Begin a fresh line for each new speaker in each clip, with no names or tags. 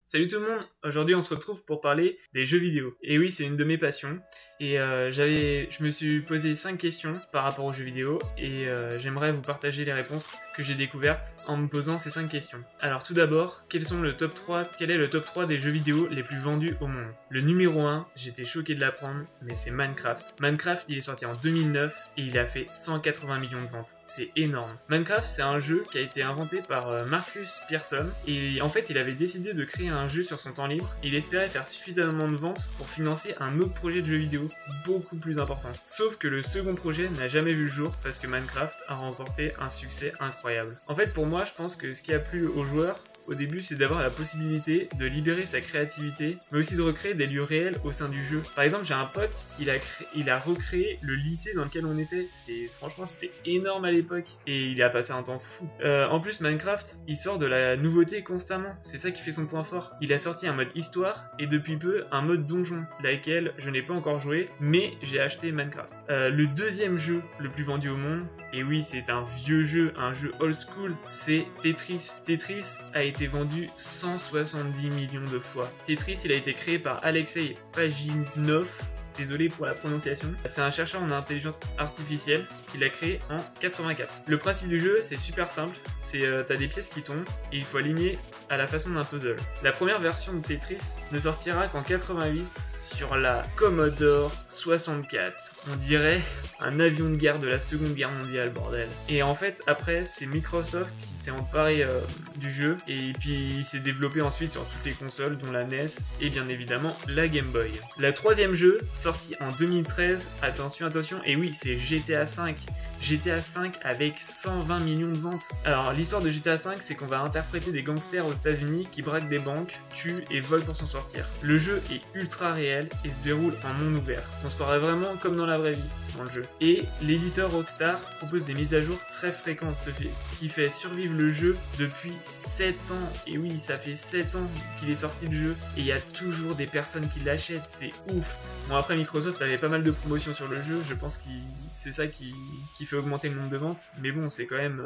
Salut tout le monde, aujourd'hui on se retrouve pour parler des jeux vidéo. Et oui, c'est une de mes passions. Et je me suis posé 5 questions par rapport aux jeux vidéo et j'aimerais vous partager les réponses que j'ai découvertes en me posant ces 5 questions. Alors tout d'abord, quel est le top 3 des jeux vidéo les plus vendus au monde? Le numéro 1, j'étais choqué de l'apprendre, mais c'est Minecraft. Minecraft, il est sorti en 2009 et il a fait 180 millions de ventes. C'est énorme. Minecraft, c'est un jeu qui a été inventé par Marcus Pearson et en fait, il avait décidé de créer un jeu sur son temps libre. Il espérait faire suffisamment de ventes pour financer un autre projet de jeu vidéo beaucoup plus important. Sauf que le second projet n'a jamais vu le jour parce que Minecraft a remporté un succès incroyable. En fait, pour moi, je pense que ce qui a plu aux joueurs au début, c'est d'avoir la possibilité de libérer sa créativité, mais aussi de recréer des lieux réels au sein du jeu. Par exemple, j'ai un pote, il a recréé le lycée dans lequel on était. Franchement, c'était énorme à l'époque et il a passé un temps fou. En plus, Minecraft, il sort de la nouveauté constamment. C'est ça qui fait son point fort. Il a sorti un mode histoire et depuis peu un mode donjon, laquelle je n'ai pas encore joué, mais j'ai acheté Minecraft. Le deuxième jeu le plus vendu au monde, et oui, c'est un vieux jeu, un jeu old school, c'est Tetris. Tetris a été vendu 170 millions de fois. Tetris, il a été créé par Alexei Pajitnov. Désolé pour la prononciation. C'est un chercheur en intelligence artificielle qui l'a créé en 84. Le principe du jeu, c'est super simple. T'as des pièces qui tombent et il faut aligner à la façon d'un puzzle. La première version de Tetris ne sortira qu'en 88 sur la Commodore 64. On dirait un avion de guerre de la Seconde Guerre mondiale, bordel. Et en fait, après, c'est Microsoft qui s'est emparé du jeu et puis il s'est développé ensuite sur toutes les consoles, dont la NES et bien évidemment la Game Boy. Le troisième jeu, sorti en 2013, attention, et oui, c'est GTA V. GTA V avec 120 millions de ventes. Alors, l'histoire de GTA V, c'est qu'on va interpréter des gangsters aux États-Unis qui braquent des banques, tuent et volent pour s'en sortir. Le jeu est ultra réel et se déroule en monde ouvert. On se croirait vraiment comme dans la vraie vie dans le jeu. Et l'éditeur Rockstar propose des mises à jour très fréquentes, qui fait survivre le jeu depuis 7 ans. Et oui, ça fait 7 ans qu'il est sorti le jeu et il y a toujours des personnes qui l'achètent, c'est ouf. Bon, après Microsoft avait pas mal de promotions sur le jeu, je pense que c'est ça qui fait augmenter le nombre de ventes, mais bon, c'est quand même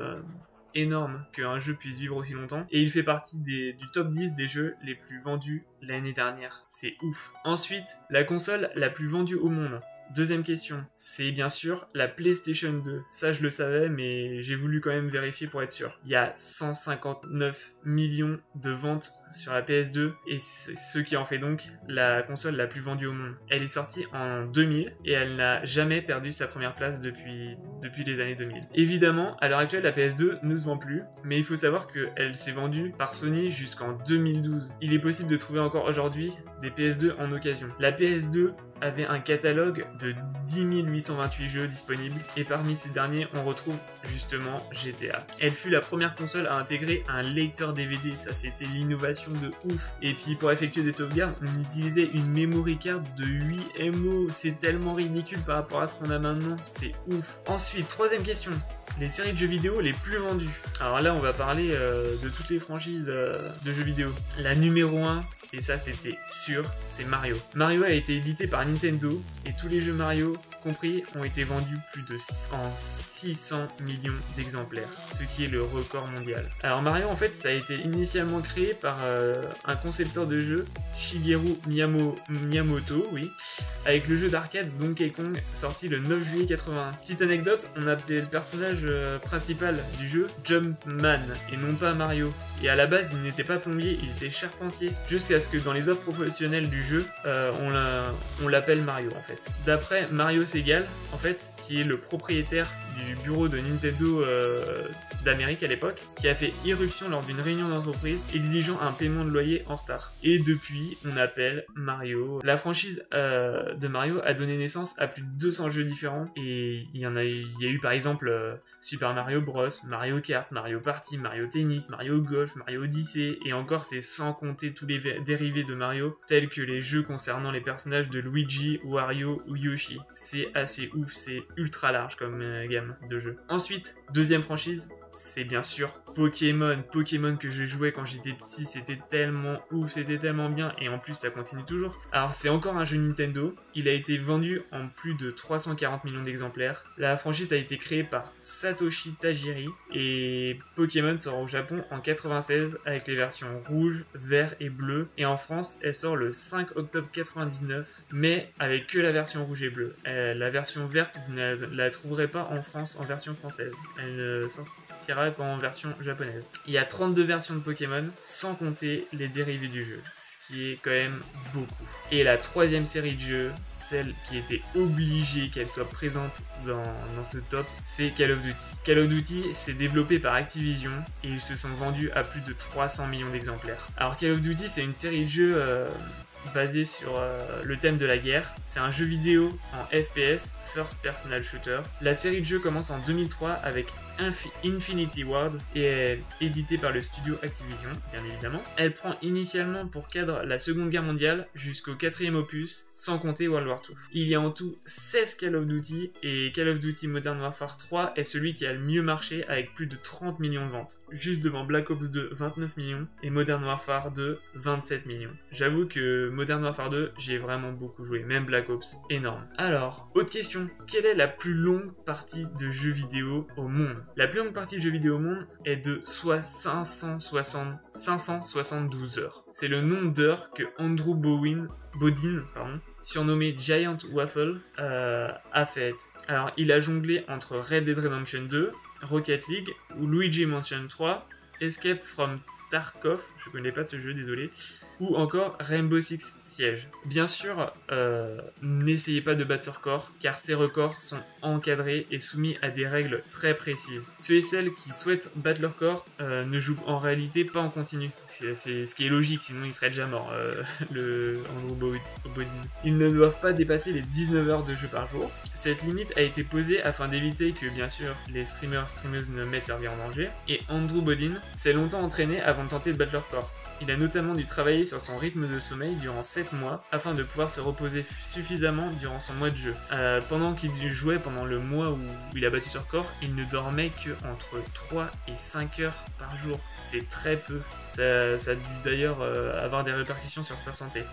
énorme qu'un jeu puisse vivre aussi longtemps, et il fait partie du top 10 des jeux les plus vendus l'année dernière, c'est ouf. Ensuite, la console la plus vendue au monde. Deuxième question, c'est bien sûr la PlayStation 2. Ça, je le savais, mais j'ai voulu quand même vérifier pour être sûr. Il y a 159 millions de ventes sur la PS2, et c'est ce qui en fait donc la console la plus vendue au monde. Elle est sortie en 2000, et elle n'a jamais perdu sa première place depuis les années 2000. Évidemment, à l'heure actuelle, la PS2 ne se vend plus, mais il faut savoir qu'elle s'est vendue par Sony jusqu'en 2012. Il est possible de trouver encore aujourd'hui des PS2 en occasion. La PS2 avait un catalogue de 10 828 jeux disponibles, et parmi ces derniers, on retrouve justement GTA. Elle fut la première console à intégrer un lecteur DVD, ça c'était l'innovation de ouf. Et puis pour effectuer des sauvegardes, on utilisait une memory card de 8 MO, c'est tellement ridicule par rapport à ce qu'on a maintenant, c'est ouf. Ensuite, troisième question, les séries de jeux vidéo les plus vendues. Alors là, on va parler de toutes les franchises de jeux vidéo. La numéro 1, et ça c'était sûr, c'est Mario. Mario a été édité par Nintendo et tous les jeux Mario compris ont été vendus en 600 millions d'exemplaires, ce qui est le record mondial. Alors Mario, en fait, ça a été initialement créé par un concepteur de jeu, Shigeru Miyamoto, oui, avec le jeu d'arcade Donkey Kong sorti le 9 juillet 81. Petite anecdote, on appelait le personnage principal du jeu Jumpman et non pas Mario. Et à la base, il n'était pas plombier, il était charpentier. Jusqu'à ce que dans les offres professionnelles du jeu, on l'appelle Mario en fait. D'après Mario Segal, en fait, qui est le propriétaire du bureau de Nintendo d'Amérique à l'époque, qui a fait irruption lors d'une réunion d'entreprise exigeant un paiement de loyer en retard. Et depuis, on appelle Mario. La franchise de Mario a donné naissance à plus de 200 jeux différents, et il y a eu par exemple Super Mario Bros, Mario Kart, Mario Party, Mario Tennis, Mario Golf, Mario Odyssey, et encore c'est sans compter tous les dérivés de Mario, tels que les jeux concernant les personnages de Luigi, Wario ou Yoshi. C'est assez ouf, c'est ultra large comme gamme de jeux. Ensuite, Deuxième franchise, c'est bien sûr Pokémon. Pokémon que je jouais quand j'étais petit, c'était tellement ouf, c'était tellement bien, et en plus ça continue toujours. Alors c'est encore un jeu Nintendo, il a été vendu en plus de 340 millions d'exemplaires. La franchise a été créée par Satoshi Tajiri, et Pokémon sort au Japon en 96 avec les versions rouge, vert et bleu, et en France elle sort le 5 octobre 99, mais avec que la version rouge et bleu. La version verte, vous ne la trouverez pas en France en version française. Elle ne sortira qu'en version japonaise. Il y a 32 versions de Pokémon, sans compter les dérivés du jeu, ce qui est quand même beaucoup. Et la troisième série de jeux, celle qui était obligée qu'elle soit présente dans ce top, c'est Call of Duty. Call of Duty, c'est développé par Activision, et ils se sont vendus à plus de 300 millions d'exemplaires. Alors Call of Duty, c'est une série de jeux basé sur le thème de la guerre. C'est un jeu vidéo en FPS, First Personal Shooter. La série de jeux commence en 2003 avec Infinity Ward et est éditée par le studio Activision, bien évidemment. Elle prend initialement pour cadre la Seconde Guerre mondiale jusqu'au 4e opus, sans compter World War II. Il y a en tout 16 Call of Duty, et Call of Duty Modern Warfare 3 est celui qui a le mieux marché avec plus de 30 millions de ventes, juste devant Black Ops 2 29 millions et Modern Warfare 2 27 millions. J'avoue que Modern Warfare 2, j'ai vraiment beaucoup joué, même Black Ops, énorme. Alors, autre question, quelle est la plus longue partie de jeux vidéo au monde? La plus longue partie de jeux vidéo au monde est de 572 heures. C'est le nombre d'heures que Andrew Bodin, surnommé Giant Waffle, a fait. Alors, il a jonglé entre Red Dead Redemption 2, Rocket League, ou Luigi Mansion 3, Escape from Tarkov, je connais pas ce jeu, désolé, ou encore Rainbow Six Siege. Bien sûr, n'essayez pas de battre ce record, car ces records sont encadrés et soumis à des règles très précises. Ceux et celles qui souhaitent battre leur record ne jouent en réalité pas en continu. C'est ce qui est logique, sinon ils seraient déjà morts, le Andrew Bodin. Ils ne doivent pas dépasser les 19 heures de jeu par jour. Cette limite a été posée afin d'éviter que, bien sûr, les streameuses ne mettent leur vie en danger. Et Andrew Bodin s'est longtemps entraîné avant de tenter de battre leur record. Il a notamment dû travailler sur son rythme de sommeil durant 7 mois afin de pouvoir se reposer suffisamment durant son mois de jeu. Pendant qu'il jouait pendant le mois où il a battu son record, il ne dormait que entre 3 et 5 heures par jour. C'est très peu. Ça a dû d'ailleurs avoir des répercussions sur sa santé.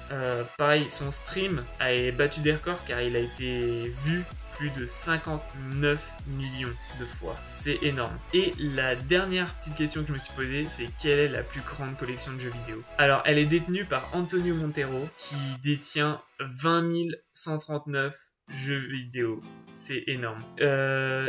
Pareil, son stream a battu des records car il a été vu plus de 59 millions de fois. C'est énorme. Et la dernière petite question que je me suis posée, c'est quelle est la plus grande collection de jeux vidéo? Alors, elle est détenue par Antonio Montero, qui détient 20 139 jeux vidéo. C'est énorme.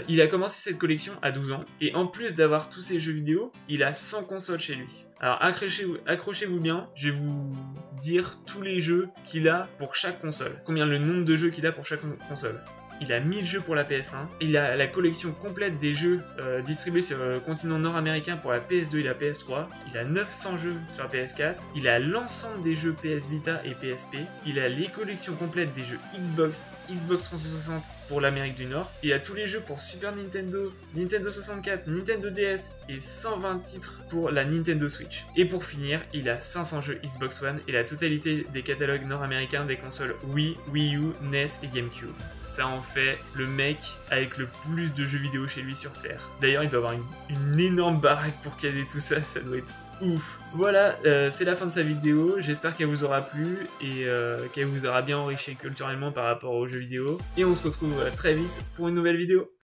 Il a commencé cette collection à 12 ans, et en plus d'avoir tous ces jeux vidéo, il a 100 consoles chez lui. Alors accrochez-vous bien, je vais vous dire tous les jeux qu'il a pour chaque console. Combien le nombre de jeux qu'il a pour chaque console. Il a 1000 jeux pour la PS1, il a la collection complète des jeux distribués sur le continent nord-américain pour la PS2 et la PS3, il a 900 jeux sur la PS4, il a l'ensemble des jeux PS Vita et PSP, il a les collections complètes des jeux Xbox, Xbox 360 pour l'Amérique du Nord, il a tous les jeux pour Super Nintendo, Nintendo 64, Nintendo DS et 120 titres pour la Nintendo Switch. Et pour finir, il a 500 jeux Xbox One et la totalité des catalogues nord-américains des consoles Wii, Wii U, NES et GameCube. Ça en fait le mec avec le plus de jeux vidéo chez lui sur Terre. D'ailleurs, il doit avoir une énorme baraque pour caser tout ça, ça doit être ouf. Voilà, c'est la fin de sa vidéo, j'espère qu'elle vous aura plu et qu'elle vous aura bien enrichi culturellement par rapport aux jeux vidéo. Et on se retrouve très vite pour une nouvelle vidéo.